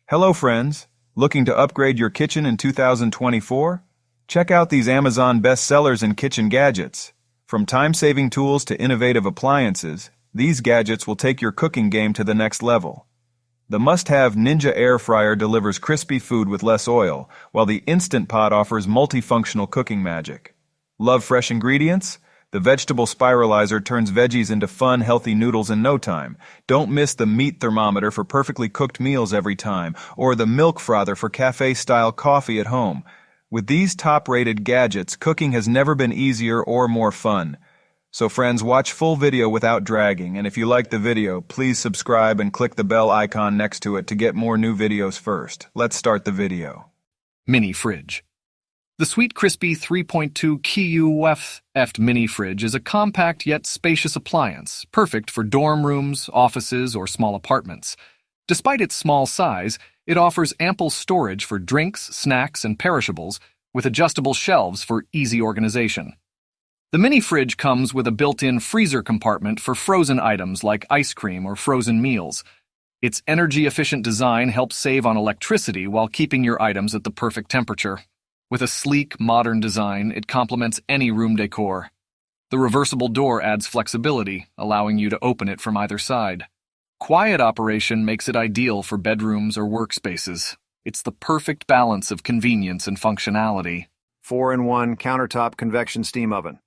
Hello friends, looking to upgrade your kitchen in 2024? Check out these Amazon bestsellers in kitchen gadgets. From time-saving tools to innovative appliances, these gadgets will take your cooking game to the next level. The must-have Ninja Air Fryer delivers crispy food with less oil, while the Instant Pot offers multifunctional cooking magic. Love fresh ingredients? The vegetable spiralizer turns veggies into fun, healthy noodles in no time. Don't miss the meat thermometer for perfectly cooked meals every time, or the milk frother for cafe-style coffee at home. With these top-rated gadgets, cooking has never been easier or more fun. So friends, watch full video without dragging, and if you like the video, please subscribe and click the bell icon next to it to get more new videos first. Let's start the video. Mini fridge. The Sweet Crispy 3.2 kUFF mini fridge is a compact yet spacious appliance, perfect for dorm rooms, offices, or small apartments. Despite its small size, it offers ample storage for drinks, snacks, and perishables, with adjustable shelves for easy organization. The mini fridge comes with a built-in freezer compartment for frozen items like ice cream or frozen meals. Its energy-efficient design helps save on electricity while keeping your items at the perfect temperature. With a sleek, modern design, it complements any room decor. The reversible door adds flexibility, allowing you to open it from either side. Quiet operation makes it ideal for bedrooms or workspaces. It's the perfect balance of convenience and functionality. 4-in-1 countertop convection steam oven.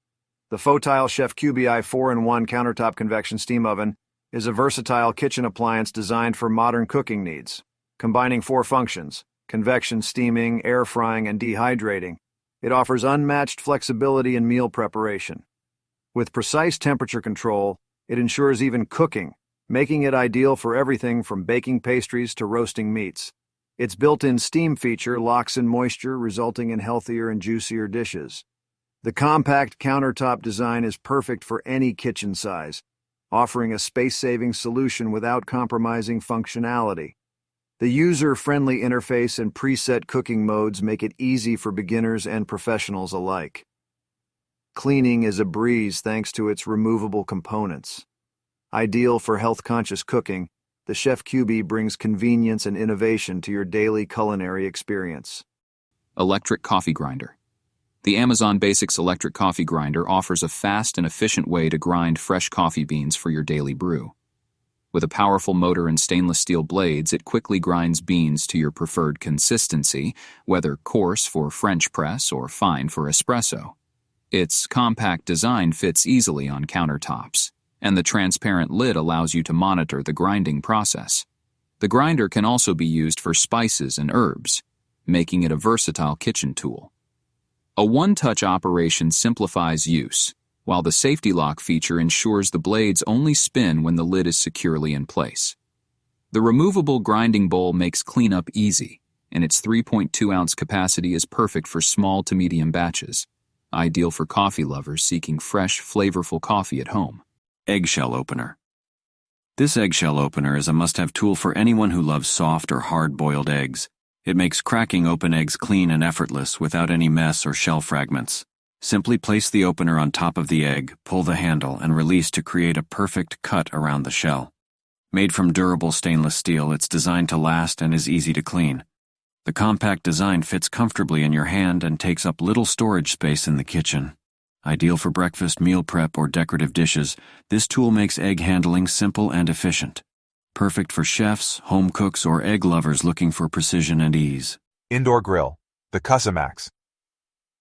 The Fotile Chef QBI 4-in-1 countertop convection steam oven is a versatile kitchen appliance designed for modern cooking needs, combining 4 functions: convection, steaming, air frying, and dehydrating. It offers unmatched flexibility in meal preparation. With precise temperature control, it ensures even cooking, making it ideal for everything from baking pastries to roasting meats. Its built-in steam feature locks in moisture, resulting in healthier and juicier dishes. The compact countertop design is perfect for any kitchen size, offering a space-saving solution without compromising functionality. The user-friendly interface and preset cooking modes make it easy for beginners and professionals alike. Cleaning is a breeze thanks to its removable components. Ideal for health-conscious cooking, the Chef QB brings convenience and innovation to your daily culinary experience. Electric coffee grinder. The Amazon Basics electric coffee grinder offers a fast and efficient way to grind fresh coffee beans for your daily brew. With a powerful motor and stainless steel blades, it quickly grinds beans to your preferred consistency, whether coarse for French press or fine for espresso. Its compact design fits easily on countertops, and the transparent lid allows you to monitor the grinding process. The grinder can also be used for spices and herbs, making it a versatile kitchen tool. A one-touch operation simplifies use, while the safety lock feature ensures the blades only spin when the lid is securely in place. The removable grinding bowl makes cleanup easy, and its 3.2-ounce capacity is perfect for small to medium batches, ideal for coffee lovers seeking fresh, flavorful coffee at home. Eggshell opener. This eggshell opener is a must-have tool for anyone who loves soft or hard-boiled eggs. It makes cracking open eggs clean and effortless without any mess or shell fragments. Simply place the opener on top of the egg, pull the handle, and release to create a perfect cut around the shell. Made from durable stainless steel, it's designed to last and is easy to clean. The compact design fits comfortably in your hand and takes up little storage space in the kitchen. Ideal for breakfast, meal prep, or decorative dishes, this tool makes egg handling simple and efficient. Perfect for chefs, home cooks, or egg lovers looking for precision and ease. Indoor grill, the Cusimax.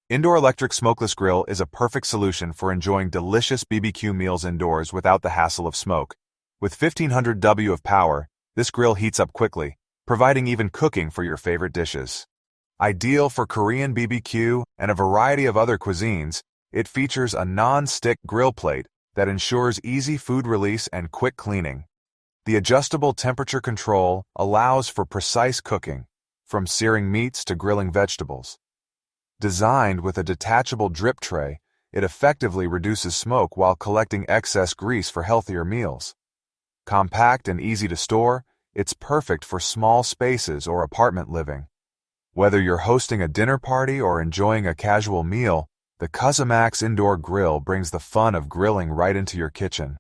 Indoor electric smokeless grill is a perfect solution for enjoying delicious BBQ meals indoors without the hassle of smoke. With 1500 W of power, this grill heats up quickly, providing even cooking for your favorite dishes. Ideal for Korean BBQ and a variety of other cuisines, it features a non-stick grill plate that ensures easy food release and quick cleaning. The adjustable temperature control allows for precise cooking, from searing meats to grilling vegetables. Designed with a detachable drip tray, it effectively reduces smoke while collecting excess grease for healthier meals. Compact and easy to store, it's perfect for small spaces or apartment living. Whether you're hosting a dinner party or enjoying a casual meal, the Cusimax Indoor Grill brings the fun of grilling right into your kitchen.